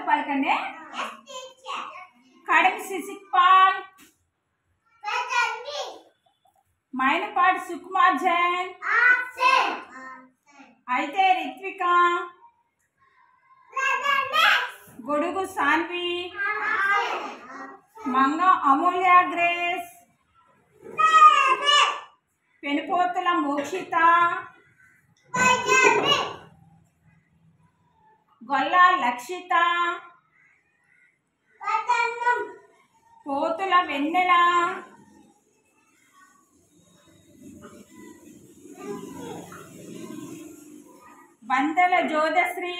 పలకండి. కడిమి శిశిక్పాల్, మైనపాటి సుకుమార్ జైన్, అయితే రిత్విక, గొడుగు సాన్వి, మంగ అమూల్య గ్రేస్, పెనుపోతుల మోక్షిత, గొల్ల లక్షిత, పోతుల వెన్నెల, బందల జ్యోతిశ్రీ,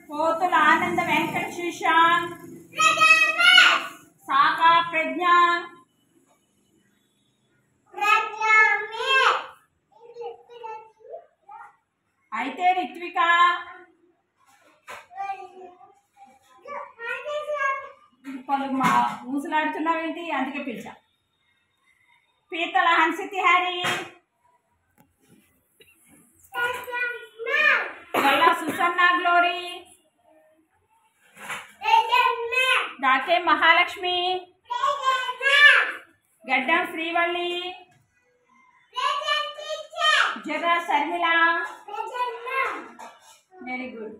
పోతుల ఆనంద వెంకట శ్రీశాంత్, సాకా ప్రజ్ఞ, అయితే రిత్విక, పలు మా ఊసులాడుతున్నావేంటి, అందుకే పిలిచా. పీతల హన్సితి హరి, గొల్ల Susanna glory, Dake Mahalakshmi, Gaddam Srivalli, Jarra Sharmila. Very good.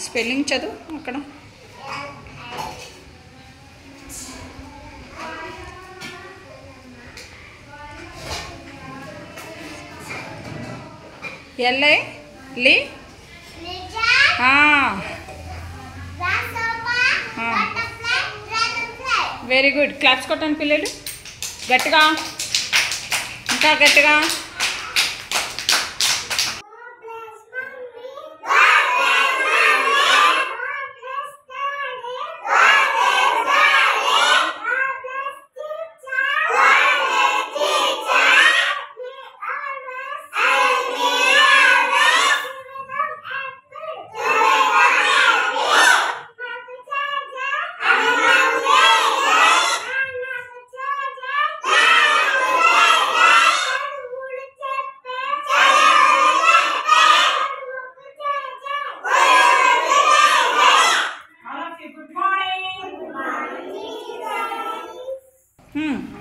Spelling చదువు అక్కడ. LI li. Very good. Claps కొట్టండి పిల్లలు గట్టిగా, ఇంకా గట్టిగా.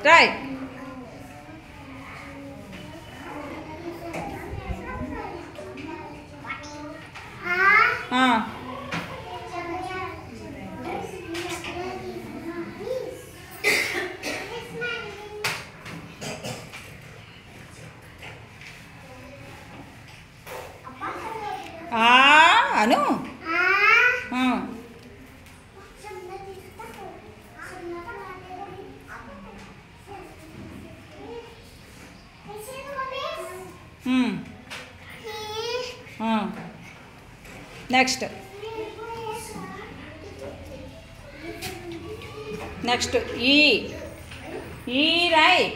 Right. అను. నెక్స్ట్ నెక్స్ట్ ఈ రాయ్.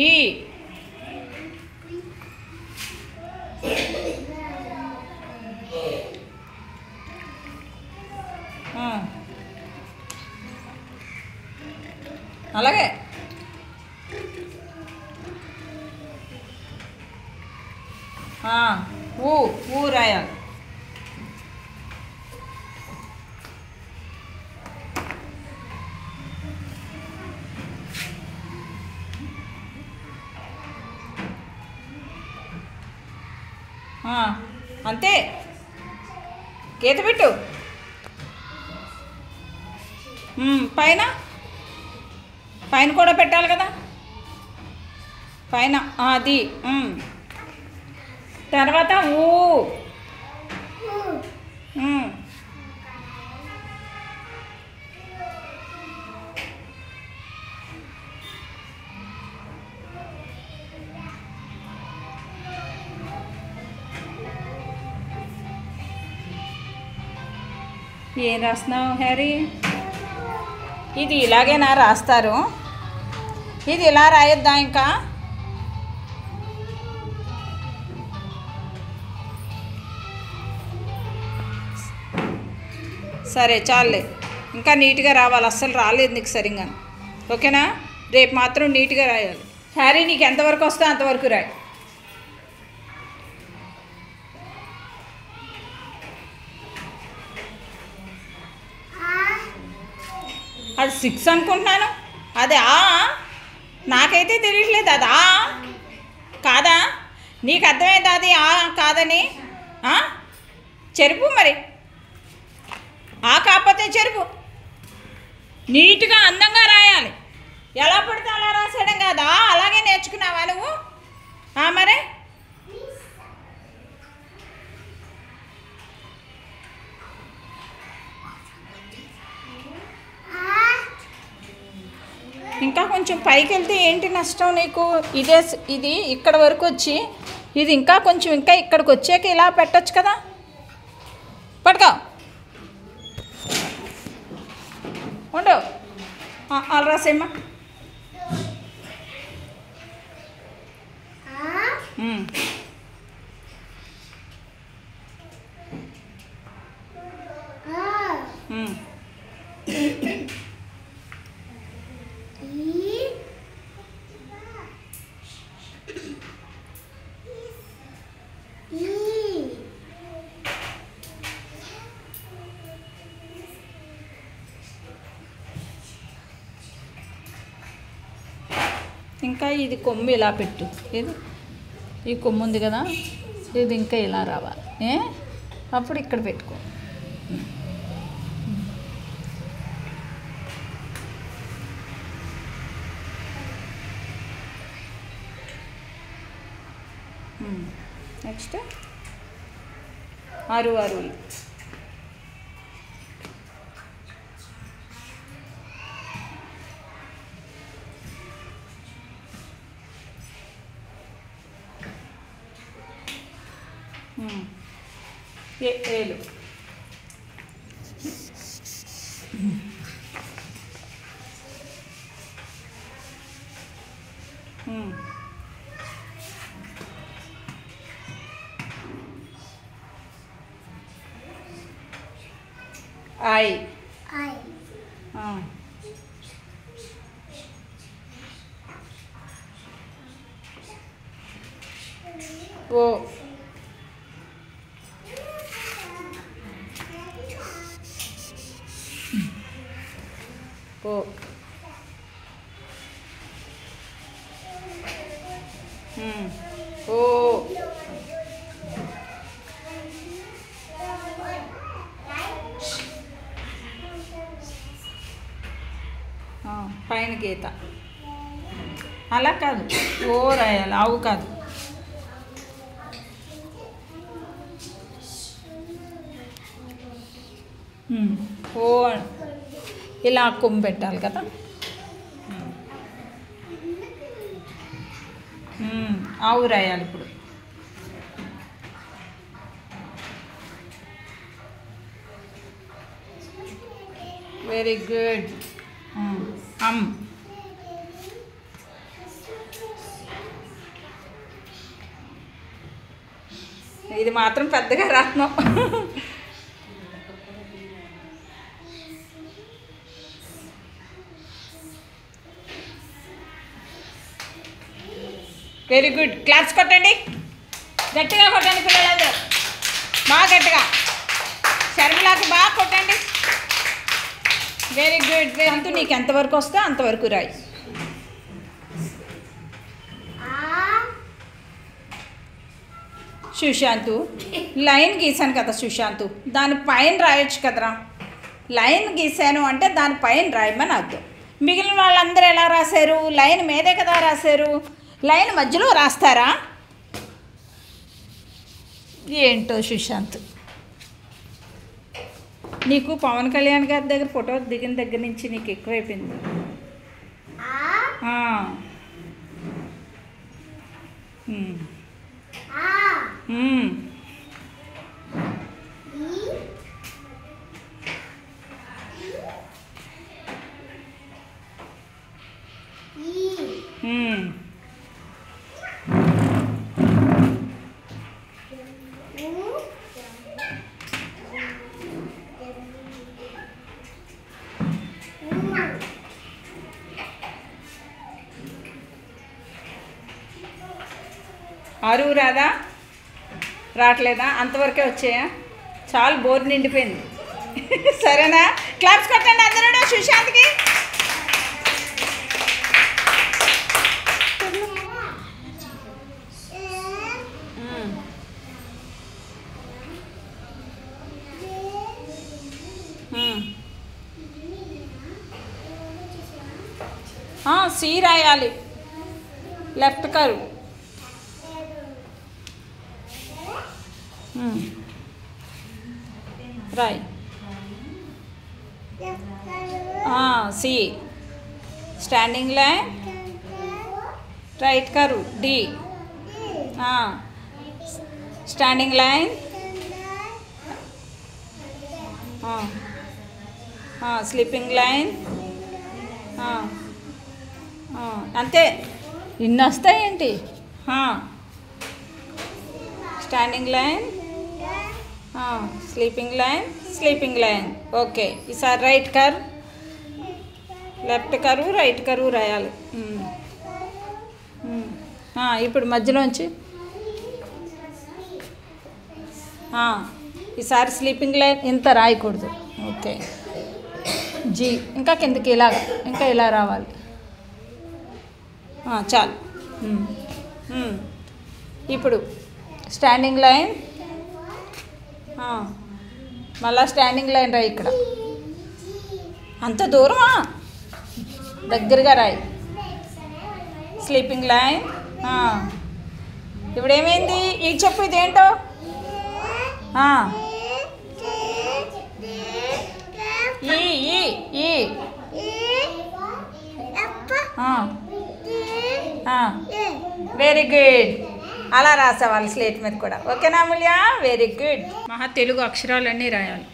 ఈ అలాగే. ఊ రాయాలి. అంతే గీత పెట్టు. పైన పైన కూడా పెట్టాలి కదా, పైన అది. తర్వాత ఊ. ఏం రాస్తున్నావు హ్యారీ? ఇది ఇలాగేనా రాస్తారు? ఇది ఇలా రాయొద్దా ఇంకా? సరే చాలే, ఇంకా నీట్గా రావాలి. అస్సలు రాలేదు నీకు సరిగ్గా, ఓకేనా? రేపు మాత్రం నీట్గా రాయాలి. హ్యారీ నీకు ఎంతవరకు వస్తే అంతవరకు రాయి. అది 6 అనుకుంటున్నాను. అది నాకైతే తెలియట్లేదు. అది కాదా? నీకు అర్థమైంది అది కాదని? చెరుపు మరి, కాకపోతే చెరుపు. నీట్గా అందంగా రాయాలి. ఎలా పడితే అలా రాసేయడం కాదా? అలాగే నేర్చుకున్నావా నువ్వు? మరి ఇంకా కొంచెం పైకి వెళ్తే ఏంటి నష్టం నీకు? ఇది ఇక్కడ వరకు వచ్చి ఇది ఇంకా కొంచెం ఇంకా ఇక్కడికి వచ్చాక ఇలా పెట్టచ్చు కదా. పట్టుకో, ఉండు. అలా రాసేమ్మా. ఇంకా ఇది కొమ్ము ఇలా పెట్టు. ఈ కొమ్ము ఉంది కదా, ఇది ఇంకా ఇలా రావాలి. అప్పుడు ఇక్కడ పెట్టుకో. నెక్స్ట్ అరువులు. ఏలు. ఐ. ఓ. ఓ. ఓ. పైన గీత అలా కాదు, ఓ రాయాలి. ఆవు కాదు. ఓ ఇలా కొమ్ము పెట్టాలి కదా. ఆవు రాయాలి ఇప్పుడు. Very good. ఇది మాత్రం పెద్దగా రాత్నం. Very good. క్లాప్స్ కొట్టండి, గట్టిగా కొట్టండి పిల్లలందరూ, బాగా గట్టిగా. శర్మిలాకి బాగా కొట్టండి. Very good. అంటూ నీకు ఎంతవరకు వస్తే అంతవరకు రాయి. సుశాంతు లైన్ గీసాను కదా సుశాంతు, దాని పైన రాయొచ్చు కదరా. లైన్ గీసాను అంటే దాని పైన రాయమని అర్థం. మిగిలిన వాళ్ళందరూ ఎలా రాశారు? లైన్ మీదే కదా రాశారు. లైన్ మధ్యలో రాస్తారా? ఏంటో సుశాంత్, నీకు పవన్ కళ్యాణ్ గారి దగ్గర ఫోటో దిగిన దగ్గర నుంచి నీకు ఎక్కువైపోయింది. ఆరు రాదా? రావట్లేదా? అంతవరకే వచ్చాయా? చాలా బోర్ నిండిపోయింది. సరేనా? క్లాప్స్ కొట్టండి అందరూ సుశాంత్కి. సి రాయాలి, లెఫ్ట్ కర్వ్. రాయ్. C standing line, right curve. D standing line, sleeping line. అంతే. ఇన్ని వస్తాయేంటి? Standing line, sleeping line, sleeping line. Okay. ఈసారి right curve, left curve, right curve రాయాలి. ఇప్పుడు మధ్యలోంచి ఈసారి స్లీపింగ్ లైన్ ఇంత రాయకూడదు. ఓకే. జీ ఇంకా కిందకి ఇలాగా, ఇంకా ఇలా రావాలి. చాలు. ఇప్పుడు స్టాండింగ్ లైన్, మళ్ళా స్టాండింగ్ లైన్ రాయి. ఇక్కడ అంత దూరమా? దగ్గరగా రాయి. Sleeping line. ఇప్పుడు ఏమైంది? ఈ చెప్పు, ఇదేంటో? Very good. అలా రాసేవాళ్ళు స్లేట్ మీద కూడా. ఓకేనా అమూల్య? Very good. మహా తెలుగు అక్షరాలన్నీ రాయాలి.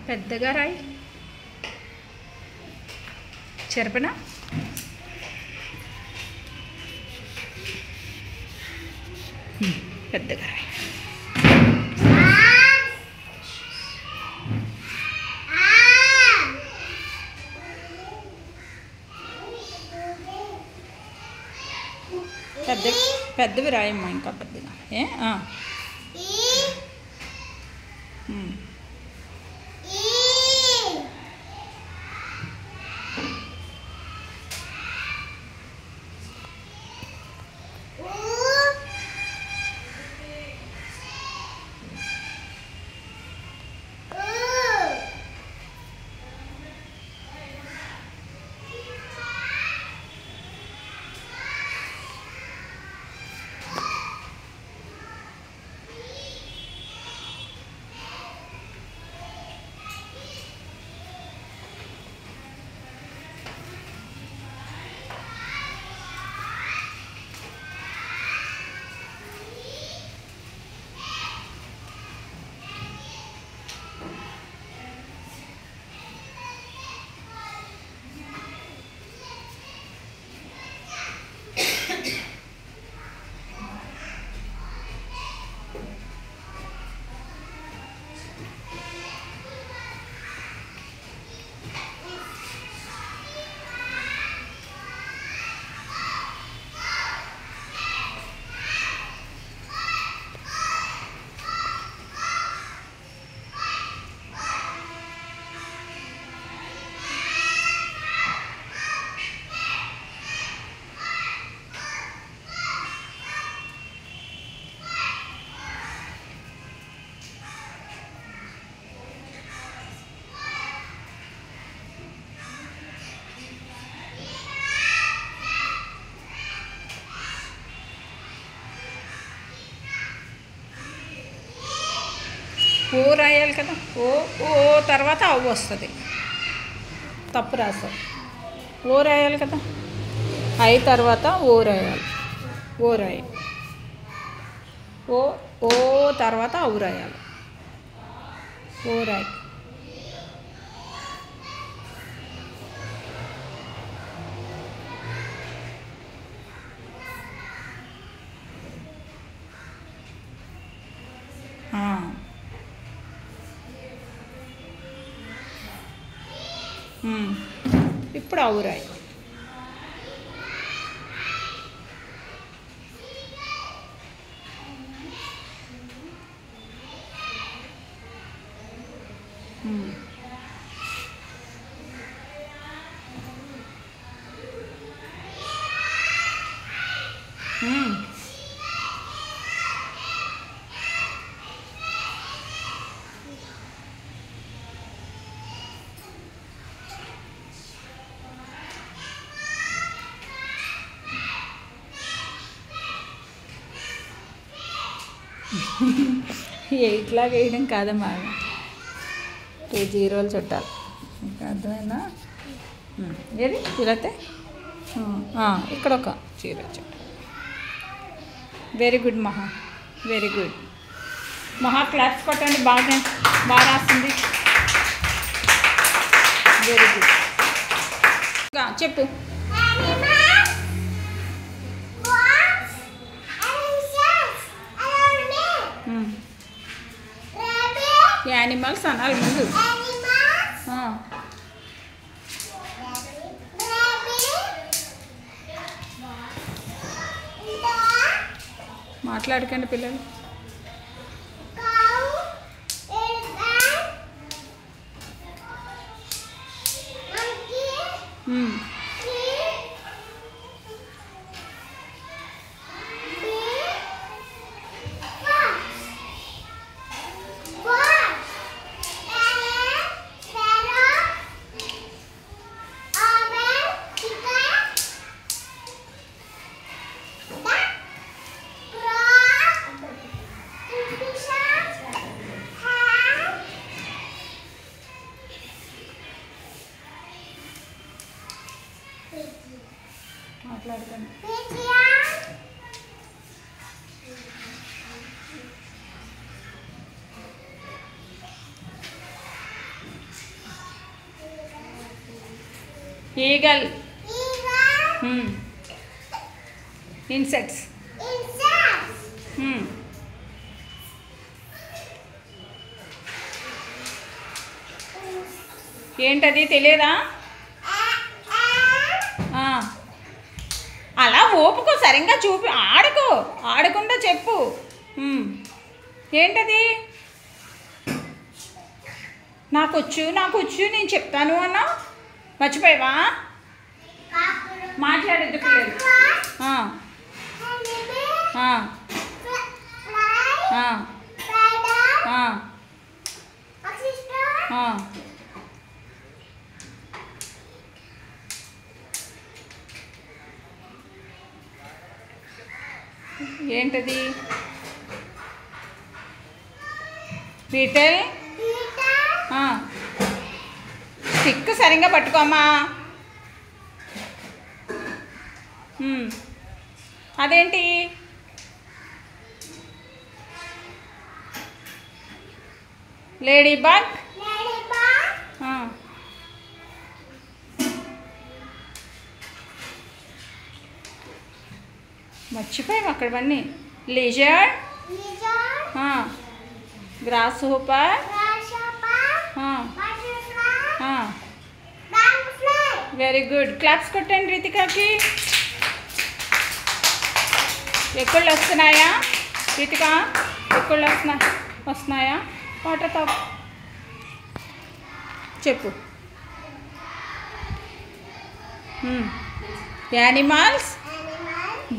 పెద్దగా రాయి. చెరపనా? పెద్దగా రాయి. పెద్దవి రాయమ్మా, ఇంకా పెద్దగా. ఓ రాయాలి కదా. ఓ ఓ తర్వాత అవ్వు వస్తుంది. తప్పు రాసావు. ఓ రాయాలి కదా. ఐ తర్వాత ఓ రాయాలి. ఓ రాయి. ఓ ఓ తర్వాత అవ్వు రాయాలి. ఓ రాయి. ఇప్పుడు అవ్వు రాయి. ఎయిట్లాగా వేయడం కాదమ్మా, 2 జీరోలు చుట్టాలి. ఇంకా అర్థమైనా? ఏది ఇలాతే ఇక్కడ ఒక జీరో చుట్టాలి. వెరీ గుడ్ మహా, వెరీ గుడ్ మహా. క్లాప్స్ కొట్టండి. బాగా రాస్తుంది. Very good. చెప్పు. యానిమల్స్ అనాలి ముందు. మాట్లాడకండి పిల్లలు. మాట్లాడకండి. ఈగల్. ఇన్సెక్ట్స్. ఏంటది తెలియదా? అలా ఓపుకో, సరిగ్గా చూపి ఆడుకో, ఆడకుండా చెప్పు. ఏంటది? నాకొచ్చు నేను చెప్తాను అన్నా. మర్చిపోయావా? మాట్లాడద్దు పిల్లలు. ఏంటది? బీటల్. స్టిక్ సరిగ్గా పట్టుకోమ్మా. అదేంటి? Ladybug. మర్చిపోయాము అక్కడవన్నీ. Lizard. Grasshopper. Very good. Claps కొట్టండి రితికాకి. ఎక్కుళ్ళు వస్తున్నాయా రితిక? ఎక్కుళ్ళు వస్తున్నాయా? వాటర్ తాపు. చెప్పు. Animals,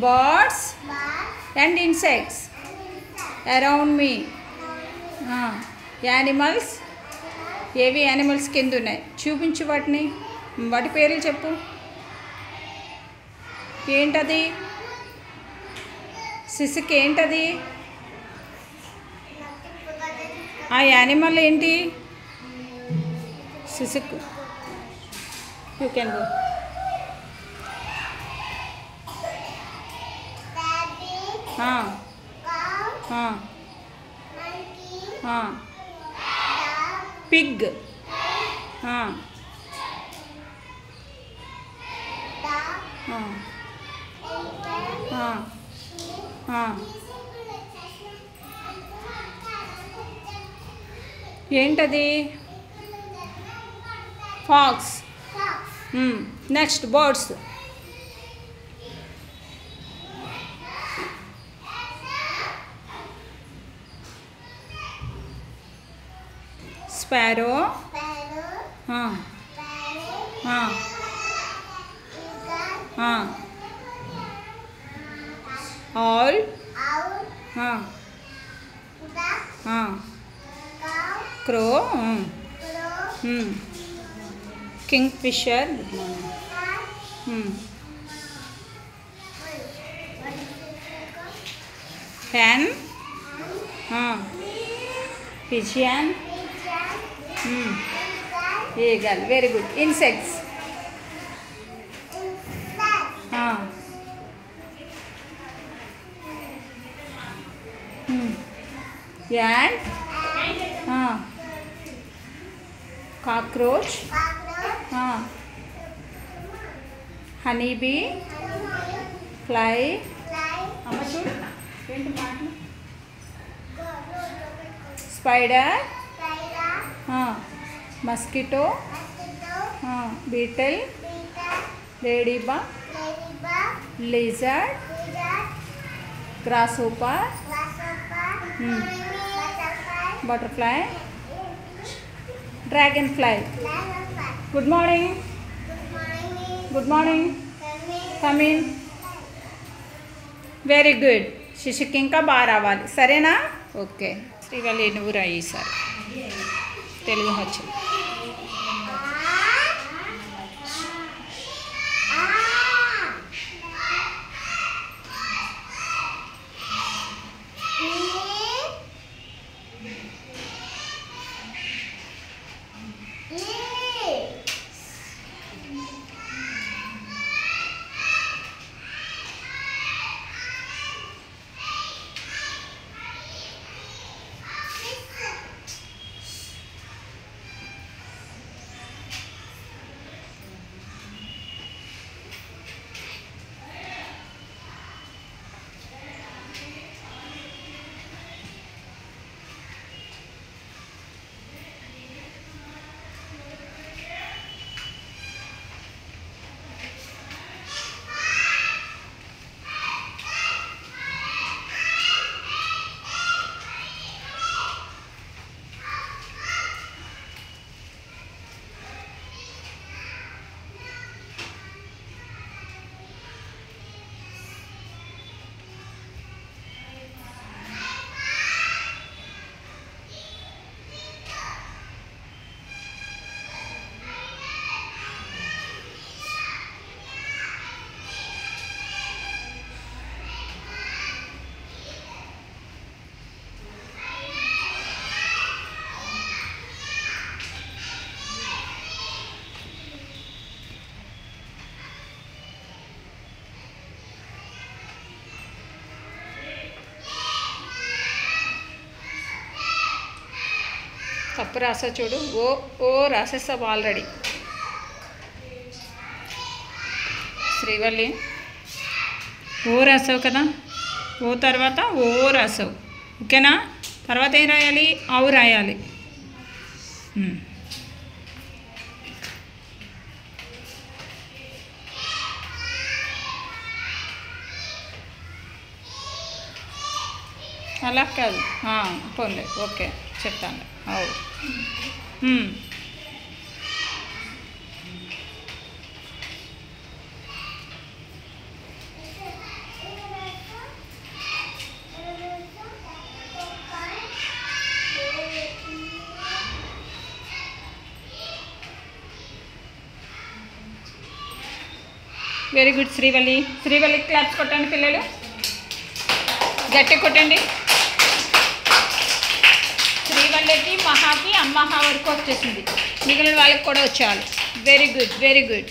birds and insects around me. Animals ఏవి? యానిమల్స్ కింద ఉన్నాయి, చూపించు వాటిని. వాటి పేర్లు చెప్పు. ఏంటది? సిసికి ఏంటది? ఆ యానిమల్ ఏంటి? సిసుక్. You can go. పిగ్. ఏంటది? Fox. Next birds. Sparrow. Owl. Crow. Kingfisher. hen. pigeon. eagle. Very good. Insects. ant. cockroach. honeybee. fly. అమ్మ చూడు ఏంటి మాటలు? Spider. Mosquito. Beetle. Ladybug. Lizard. Grasshopper. Butterfly. Dragonfly. Good morning. Good morning. Come in. Very good. శిశుకి ఇంకా బాగా రావాలి, సరేనా? Okay. Srivalli నువ్వు రాయి ఈసారి తెలుగు వచ్చు. తప్పు రాసా చూడు. ఓ ఓ రాసేస్తావు ఆల్రెడీ. శ్రీవల్లి ఓ రాసావు కదా, ఓ తర్వాత ఓ రాసావు, ఓకేనా? తర్వాత ఏం రాయాలి? ఆవు రాయాలి. అలా కాదు, పోన్లే, ఓకే చెప్తాను. అవు వెరీ గుడ్ శ్రీవల్లి. శ్రీవల్లికి క్లాప్స్ కొట్టండి పిల్లలు, గట్టి కొట్టండి. శ్రీవల్లికి మహాకి అమ్మహ వరకు వచ్చేసింది. మిగిలిన వాళ్ళకి కూడా వచ్చేయాలి. Very good, very good.